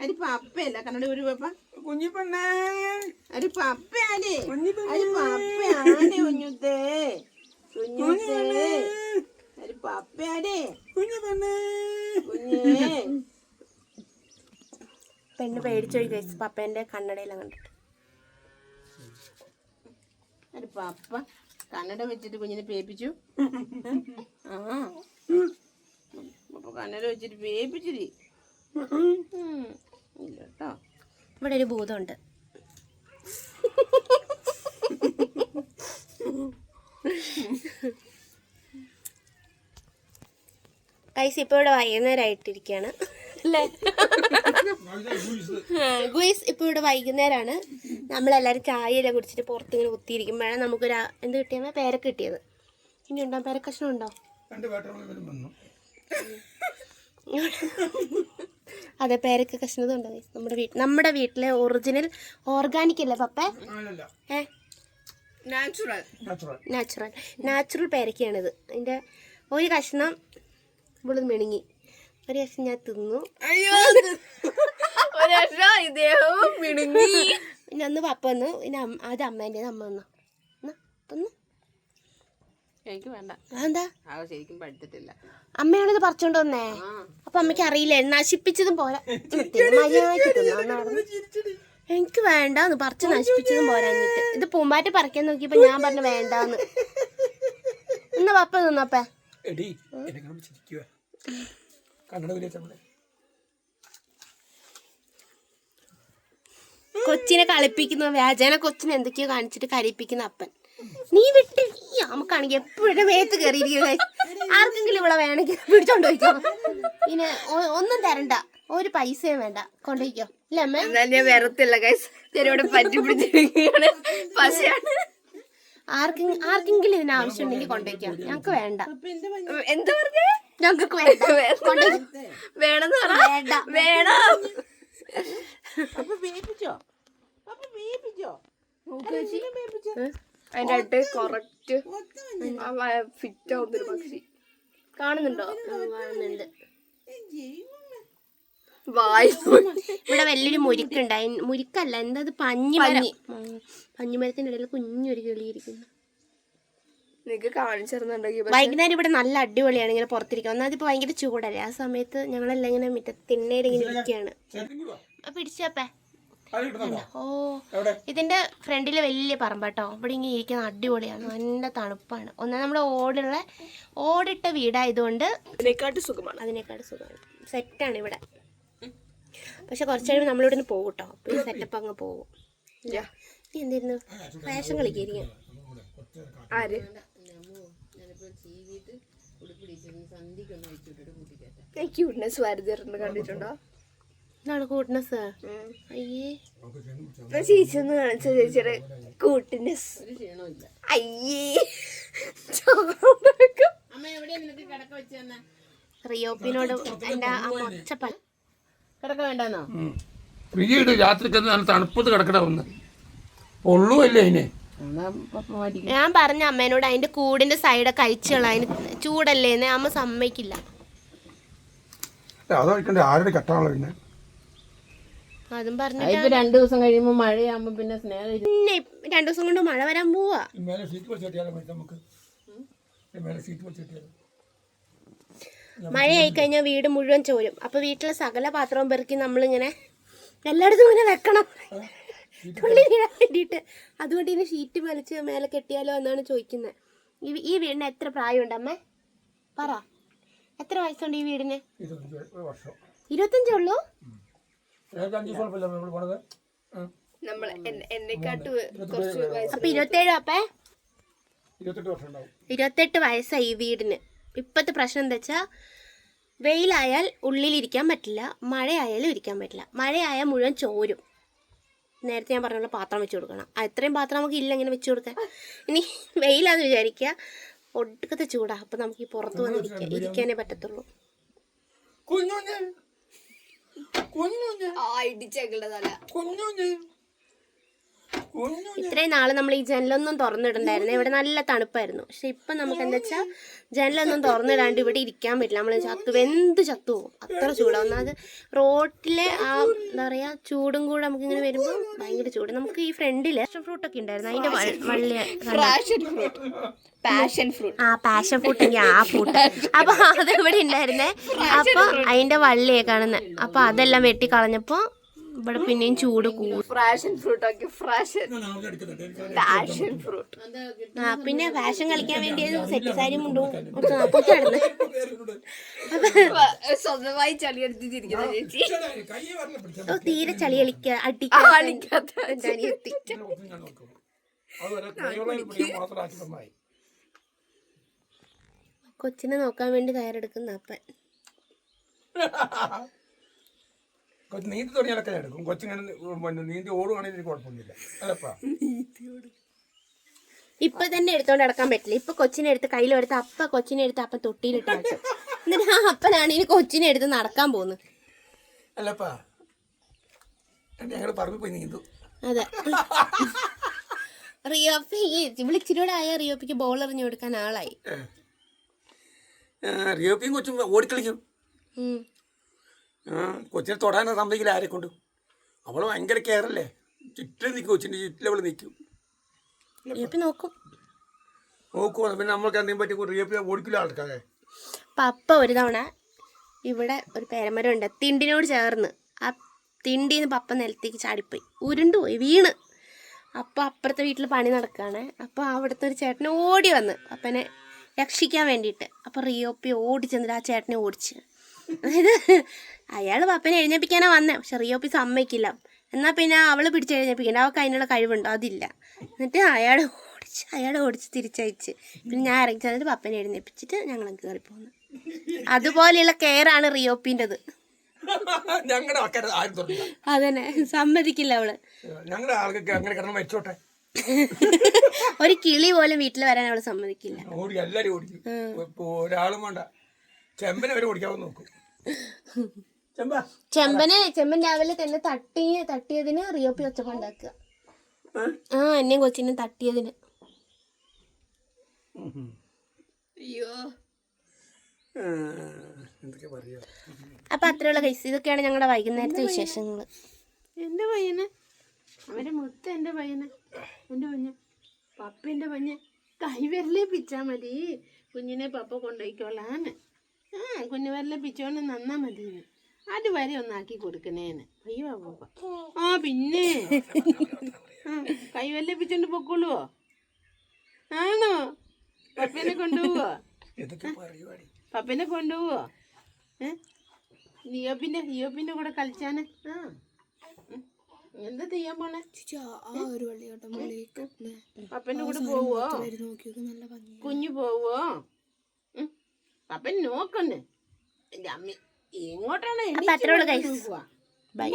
അരി പപ്പയല്ല കണ്ണട ഒരു പപ്പ കുഞ്ഞി പെണ്ണേ അരി പപ്പയാലേ അരി പപ്പയാണേ കുഞ്ഞുത്തേ കുഞ്ഞുത്തേ അരി പപ്പയാലേ കുഞ്ഞി പെണ്ണേ കുഞ്ഞേ പെണ്ണ് പേടിച്ചോയി ഗൈസ് പപ്പേന്റെ കണ്ണടയെല്ലാം കണ്ടിട്ട്. അരി പപ്പ കണ്ണട വെച്ചിട്ട് കുഞ്ഞിനെ പേപ്പിച്ചു. ആ അപ്പൊ കണ്ണട വെച്ചിട്ട് പേപ്പിച്ചിരി ഇല്ല കേട്ടോ. ഇവിടെ ഒരു ഭൂതമുണ്ട്. ഗൈസ് ഇപ്പൊ ഇവിടെ വൈകുന്നേരമായിട്ടിരിക്കുകയാണ് അല്ലേ ഗുയിസ്? ഇപ്പൊ ഇവിടെ വൈകുന്നേരമാണ്. നമ്മളെല്ലാവരും ചായയെല്ലാം കുടിച്ചിട്ട് പുറത്തിങ്ങനെ കുത്തിയിരിക്കുമ്പോഴാണ് നമുക്കൊരു എന്ത് കിട്ടിയാൽ പേരക്ക കിട്ടിയത്. ഇനി ഉണ്ടോ പേരക്കഷ്ണം ഉണ്ടോ? അതെ പേരക്ക കഷ്ണം ഉണ്ടോ? നമ്മുടെ വീട്ടിലെ ഒറിജിനൽ ഓർഗാനിക് അല്ലേ പപ്പ? നാച്ചുറൽ പേരക്കയാണിത്. അതിൻ്റെ ഒരു കഷ്ണം ഇവള് മെണുങ്ങി, ഒരു കഷ്ണം ഞാൻ തിന്നു. പിന്നെ ഒന്ന് പപ്പ വന്നു, പിന്നെ അത് അമ്മേൻ്റെ അമ്മ വന്നു തിന്നു. എനിക്ക് വേണ്ട. എന്താ ശരിക്കും പഠിച്ചിട്ടില്ല. അമ്മയാണിത് പറിച്ചോണ്ട് വന്നേ. അപ്പൊ അമ്മയ്ക്ക് അറിയില്ലേ നശിപ്പിച്ചതും പോരാ. എനിക്ക് വേണ്ടാന്ന് പറിച്ച് നശിപ്പിച്ചതും പോരാഞ്ഞിട്ട് ഇത് പൂമ്പാറ്റ് പറിക്കാൻ നോക്കിയപ്പോ ഞാൻ പറഞ്ഞു വേണ്ടാന്ന്. എന്നാ പപ്പ തിന്നപ്പേ. കൊച്ചിനെ കളിപ്പിക്കുന്ന വ്യാജേന കൊച്ചിനെ എന്തൊക്കെയോ കാണിച്ചിട്ട് കരിപ്പിക്കുന്ന അപ്പൻ. നീ വിട്ട് നമുക്കാണെങ്കിൽ എപ്പോഴും വേത്ത് കയറിയിരിക്കുക. ആർക്കെങ്കിലും ഇവിടെ വേണമെങ്കിൽ പിടിച്ചോണ്ട് പോയിക്കോ. ഇനി ഒന്നും തരണ്ട, ഒരു പൈസയും വേണ്ട, കൊണ്ടുപോയിക്കോ. അല്ലേ അമ്മ? ഞാൻ വരത്തില്ല ഗൈസ്, ഞാനിവിടെ പറ്റി പിടിച്ചിരിക്കുകയാണ്. പശയാണ്. ആർക്കെങ്കിലും ഇതിന് ആവശ്യം ഉണ്ടെങ്കിൽ കൊണ്ടുപോയിക്കോ. ഞങ്ങക്ക് വേണ്ട. എന്താ പറഞ്ഞേ? ഞങ്ങക്ക് വേണ്ട. വേണമെന്ന് പറ. വേണ്ട വേണം. അപ്പൊ വേപ്പിച്ചോ? അപ്പൊ വേപ്പിച്ചോ? അതിന്റെ അടുത്ത് കറക്റ്റ് ഫിറ്റ് ആവുന്നൊരു പക്ഷി കാണുന്നുണ്ടോ? കാണുന്നുണ്ട്. വായ് ഇവിടെ വലിയൊരു മുരിക്കുണ്ട്. മുരിക്കല്ല, എന്താ പഞ്ഞിമരത്തിന്റെ ഇടയിൽ കുഞ്ഞൊരു കിളിയിരിക്കുന്നു. നിനക്ക് കാണിച്ചിരുന്നുണ്ടെങ്കിൽ വൈകുന്നേരം ഇവിടെ നല്ല അടിപൊളിയാണ് ഇങ്ങനെ പുറത്തിരിക്കുക. ഒന്നാമത് ഇപ്പൊ ഭയങ്കര ചൂടല്ലേ, ആ സമയത്ത് ഞങ്ങളെല്ലാം ഇങ്ങനെ തിണ്ണയിൽ ഇങ്ങനെ ഇരിക്കുകയാണ്. പിടിച്ചപ്പേ ഓ ഇതിന്റെ ഫ്രണ്ടില് വലിയ പറമ്പാട്ടോ. ഇവിടെ ഇങ്ങനെ ഇരിക്കുന്ന അടിപൊളിയാണ്, നല്ല തണുപ്പാണ്. ഒന്നാം നമ്മുടെ ഓടിട്ട വീടായതുകൊണ്ട് അതിനെക്കാട്ട് സുഖമാണ്. സെറ്റാണ് ഇവിടെ. പക്ഷെ കുറച്ച് കഴിയുമ്പോൾ നമ്മളിവിടെ നിന്ന് പോകും കേട്ടോ. അപ്പോൾ ഈ സെറ്റപ്പ് അങ്ങ് പോകും. നീ എന്തായിരുന്നു ഫാഷൻ കളിക്കായിരിക്കും? ആര് ക്യൂട്ട്നെസ് വാരിതറിന് കണ്ടിട്ടുണ്ടോ? എന്താണ് കൂട്ട്നെസ്? അയ്യേ ചേച്ചി ഒന്ന് കാണിച്ച ചേച്ചിയുടെ കൂട്ട്നെസ്. അയ്യേ റിയോപ്പിനോട് എൻ്റെ ആ ഒച്ചപ്പ കിടക്ക വേണ്ടെന്നോ? രാത്രി തണുപ്പത്ത് കിടക്കട വന്ന് പൊള്ളുവല്ലേ അതിനെ. ഞാൻ പറഞ്ഞ അമ്മേനോട് അതിന്റെ കൂടിന്റെ സൈഡൊക്കെ അഴിച്ചുള്ള അതിന് ചൂടല്ലേന്ന്. അമ്മ സമ്മതിക്കില്ല. ആരുടെ കെട്ടാണല്ലോ പിന്നെ. അതും പറഞ്ഞു 2 ദിവസം കഴിയുമ്പോ മഴയാകുമ്പോ പിന്നെ സ്നേഹം. പിന്നെ 2 ദിവസം കൊണ്ട് മഴ വരാൻ പോവാ. മഴയായി കഴിഞ്ഞാൽ വീട് മുഴുവൻ ചോരും. അപ്പൊ വീട്ടിലെ സകല പാത്രവും പെറുക്കി നമ്മളിങ്ങനെ എല്ലായിടത്തും ഇങ്ങനെ വെക്കണം തുള്ളി വീഴാൻ വേണ്ടിയിട്ട്. അതുകൊണ്ട് ഇനി ഷീറ്റ് വലിച്ച് മേലെ കെട്ടിയാലോ എന്നാണ് ചോദിക്കുന്നത്. ഈ വീടിന് എത്ര പ്രായമുണ്ട് അമ്മേ? പറ, എത്ര വയസ്സുണ്ട് ഈ വീടിന്? 25 ഉള്ളൂ. അപ്പൊ 27 അപ്പേ 28 വയസ്സായി ഈ വീടിന്. ഇപ്പത്തെ പ്രശ്നം എന്താ വെച്ചാൽ വെയിലായാൽ ഉള്ളിലിരിക്കാൻ പറ്റില്ല, മഴയായാലും ഇരിക്കാൻ പറ്റില്ല. മഴയായാൽ മുഴുവൻ ചോരും. നേരത്തെ ഞാൻ പറഞ്ഞ പാത്രം വെച്ച് കൊടുക്കണം. അത്രയും പാത്രം നമുക്ക് ഇല്ല ഇങ്ങനെ വെച്ച് കൊടുക്കാൻ. ഇനി വെയിലാന്ന് വിചാരിക്കുക, ഒടുക്കത്തെ ചൂടാ. അപ്പം നമുക്ക് ഈ പുറത്ത് വന്ന് ഇരിക്കാനേ പറ്റത്തുള്ളൂ. ഇത്രയും നാള് നമ്മൾ ഈ ജനലൊന്നും തുറന്നിടണ്ടായിരുന്നു. ഇവിടെ നല്ല തണുപ്പായിരുന്നു. പക്ഷെ ഇപ്പൊ നമുക്ക് എന്താ വെച്ചാൽ ജനലൊന്നും തുറന്നിടാണ്ട് ഇവിടെ ഇരിക്കാൻ പറ്റില്ല. നമ്മൾ വെന്ത് ചത്തു പോകും, അത്ര ചൂടാവും. ഒന്നാമത് റോട്ടിലെ ആ എന്താ പറയാ ചൂടും കൂടെ നമുക്ക് ഇങ്ങനെ വരുമ്പോൾ ഭയങ്കര ചൂട്. നമുക്ക് ഈ ഫ്രണ്ടില് ഫ്രൂട്ട് ഒക്കെ ഉണ്ടായിരുന്നു, അതിന്റെ വള്ളി പാഷൻ ഫ്രൂട്ട് പാഷൻ ഫ്രൂട്ട് എങ്കിൽ ആ ഫ്രൂട്ട് അപ്പൊ അതെവിടെ ഉണ്ടായിരുന്നേ. അപ്പൊ അതിന്റെ വള്ളിയെ കാണുന്നത്. അപ്പൊ അതെല്ലാം വെട്ടി കളഞ്ഞപ്പോ ഇവിടെ പിന്നെയും ചൂട് കൂടും. ഫ്രാഷൻ ഫ്രൂട്ട് ഒക്കെ പാഷൻ ഫ്രൂട്ട്. പിന്നെ ഫാഷൻ കളിക്കാൻ വേണ്ടി സെറ്റ് സാരി മുണ്ടും നടന്ന് സ്വന്തമായി ചളി എടുത്തിരിക്കുന്ന ചേച്ചി. തീരെ ചളി അടിക്കാത്ത കൊച്ചിനെ നോക്കാൻ വേണ്ടി കയറെടുക്കുന്ന അപ്പൻ. നീന്തി തുടങ്ങിയാലൊക്കെ എടുക്കും. കൊച്ചിങ്ങനെ നീന്തി ഓടുവാണെങ്കിൽ കുഴപ്പമൊന്നുമില്ല അല്ലപ്പാ. ഇപ്പൊ തന്നെ എടുത്തോണ്ട് നടക്കാൻ പറ്റില്ല. ഇപ്പൊ കൊച്ചിനെ എടുത്ത് കയ്യിലെടുത്ത് കൊച്ചിനെ എടുത്ത് അപ്പൻ തൊട്ടിയിലിട്ട് എന്നിട്ട് ആ അപ്പനാണ് ഇനി കൊച്ചിനെ എടുത്ത് നടക്കാൻ പോകുന്നത്. അല്ലപ്പാ ഞങ്ങള് പറമ്പിൽ പോയി നീന്തു. അതെ, റിയോപ്പി വിളിച്ചിലൂടെ ആയ റിയോപ്പിക്ക് ബോൾ എറിഞ്ഞു കൊടുക്കാൻ ആളായി. റിയോപ്പിയും കൊച്ചും ഓടിക്കളിക്കും. കൊച്ചിനെ തൊടാൻ സമ്മതിക്കില്ല ആരെ കൊണ്ടും. അവള് ഭയങ്കര കെയറല്ലേ, ചുറ്റിലും നിൽക്കും. കൊച്ചിൻ്റെ ചുറ്റിലും അവള് നിൽക്കും. റിയോപ്പി നോക്കും. പിന്നെ നമ്മൾക്ക് എന്തെങ്കിലും പറ്റി റിയോപ്പി ഓടിക്കില്ല ആൾക്കാരെ. പപ്പ ഒരു തവണ ഇവിടെ ഒരു പേരമരം ഉണ്ട് തിണ്ടിനോട് ചേർന്ന്. ആ തിണ്ടിന്ന് പപ്പ നിലത്തേക്ക് ചാടിപ്പോയി, ഉരുണ്ടുപോയി, വീണ്. അപ്പോൾ അപ്പുറത്തെ വീട്ടിൽ പണി നടക്കുകയാണ്. അപ്പോൾ അവിടുത്തെ ഒരു ചേട്ടനെ ഓടി വന്ന് പപ്പനെ രക്ഷിക്കാൻ വേണ്ടിയിട്ട്. അപ്പോൾ റിയോപ്പി ഓടി ചെന്നിട്ട് ആ ചേട്ടനെ ഓടിച്ച്. അതായത് അയാൾ പപ്പനെ എഴുന്നേപ്പിക്കാനാ വന്നേ, പക്ഷെ റിയോപ്പി സമ്മതിക്കില്ല. എന്നാൽ പിന്നെ അവൾ പിടിച്ച് എഴുന്നേപ്പിക്കണ്ട, അവൾക്ക് അതിനുള്ള കഴിവുണ്ടോ, അതില്ല. എന്നിട്ട് അയാൾ ഓടിച്ച് തിരിച്ചയച്ച്. പിന്നെ ഞാൻ ഇറങ്ങി ചെന്നിട്ട് പപ്പനെ എഴുന്നേപ്പിച്ചിട്ട് ഞങ്ങൾ കയറി പോകുന്നു. അതുപോലെയുള്ള കെയറാണ് റിയോപ്പിൻ്റെത്. അതന്നെ, സമ്മതിക്കില്ല അവള്. ഞങ്ങളുടെ ആൾക്കൊക്കെ അങ്ങനെ കിടന്ന് വെച്ചോട്ടെ. ഒരു കിളി പോലും വീട്ടിൽ വരാൻ അവള് സമ്മതിക്കില്ല. എല്ലാരും ഓടിക്കും. ഒരാളും വേണ്ട, ചെമ്പനെ വരെ ഓടിക്കാതെ നോക്കും. ചെമ്പൻ രാവിലെ തന്നെ തട്ടിയതിന് റിയോപ്പി ഒച്ചപ്പുണ്ടാക്കുക. എന്നെയും കൊച്ചിനും തട്ടിയതിന്. അയ്യോ, അപ്പൊ അത്രയുള്ള കേസ്. ഇതൊക്കെയാണ് ഞങ്ങളുടെ വൈകുന്നേരത്തെ വിശേഷങ്ങള്. എൻ്റെ പയ്യന് അവൻ്റെ മുത്ത, എൻ്റെ പയ്യന്, എൻ്റെ കുഞ്ഞ് പപ്പൻ്റെ കുഞ്ഞ് കൈവിരലേ പിച്ചാൽ മതി, കുഞ്ഞിനെ പപ്പ കൊണ്ടുപോയിക്കോളാന്ന്. കുഞ്ഞുവിരലെ പിച്ചോണ്ട് നന്നാ മതിയെന്ന്. അതുവരെ ഒന്നാക്കി കൊടുക്കണേന്ന്. അയ്യോ പപ്പ. പിന്നെ കൈവിരലെ പിച്ചോണ്ട് പൊക്കോളുവോ? ആണോ? പപ്പനെ കൊണ്ടുപോവോ? പപ്പനെ കൊണ്ടുപോവോ? ലിയോപ്പിന്റെ കൂടെ കളിച്ചാന്. എന്താ ചെയ്യാൻ പോണേ? പപ്പന്റെ കൂടെ പോവോ? കുഞ്ഞു പോവോ? പപ്പൻ നോക്കണ്ടേ? എന്റെ അമ്മ എങ്ങോട്ടാണ്? അപ്പൊ അത്രേ ഉള്ളൂ ഗൈസ്. ബൈ.